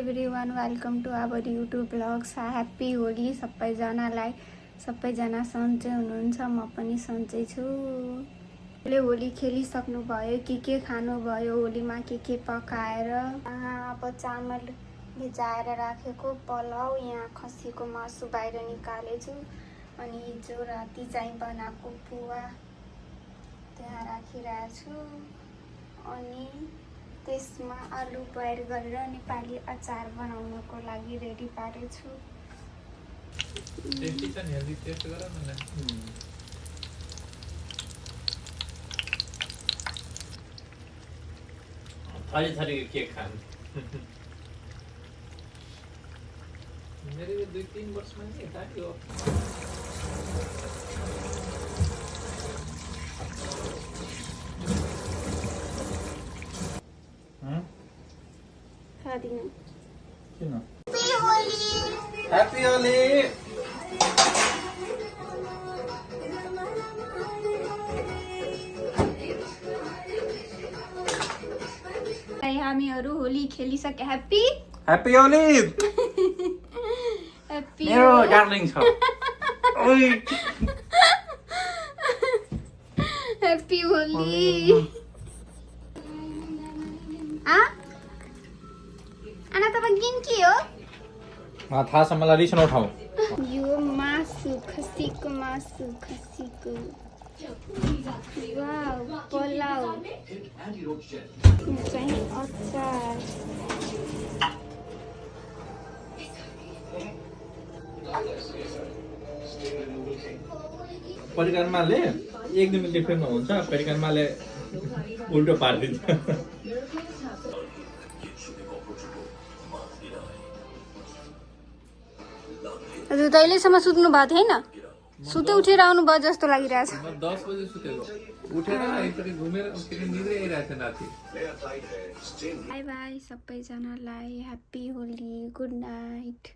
Everyone, welcome to our YouTube blogs. Happy Holi सबैजनालाई। सबैजना सन्चै हुनुहुन्छ, म पनि सन्चै छु। होली खेलिसक्नु भयो, के खानुभयो, होलीमा के पकाएर। अब चामल भिजाएर राखेको पलाउ, यहाँ खसीको मासु बाहिर निकालेछु, अनि हिजो राति चाहिँ बनाएको पुवा त्यहाँ राखिरहेछु, अनि त्यसमा आलु बोइल गरेर नेपाली अचार बनाउनको लागि रेडी पारेछु। टेस्टी छ नि, हेल्दी टेस्ट गर न। थरी थरी केक खानु। मेरो 2-3 वर्षमा नि यता यो खादिनु किन? ह्यापी होली। हामीहरू होली खेलिसके। Happy happy Holi. ह्याप्पी मेरो डार्लिङ छ। ओइ ह्याप्पी होली। आना तपाईँ किन के हो? थाहा छ मलाई, रिस नउठाऊ। यो मासु, खसीको मासु, खसीको। वाउ, पलाउ चाहिँ अचार। परिकारमाले 1-2 मिनट डिफ्रेन्टमा हुन्छ, परिकारमाले उल्टो पारिदिन्छ। हजुर त अहिलेसम्म सुत्नु भएको थिएन? सुते उठेर आउनु भयो जस्तो लागिरहेछ। 10 बजे सुतेको, उठेर एकचोटि घुमेर निद्रै आइरहेको थियो राति। बाई बाई सबैजनालाई, ह्याप्पी होली, गुड नाइट।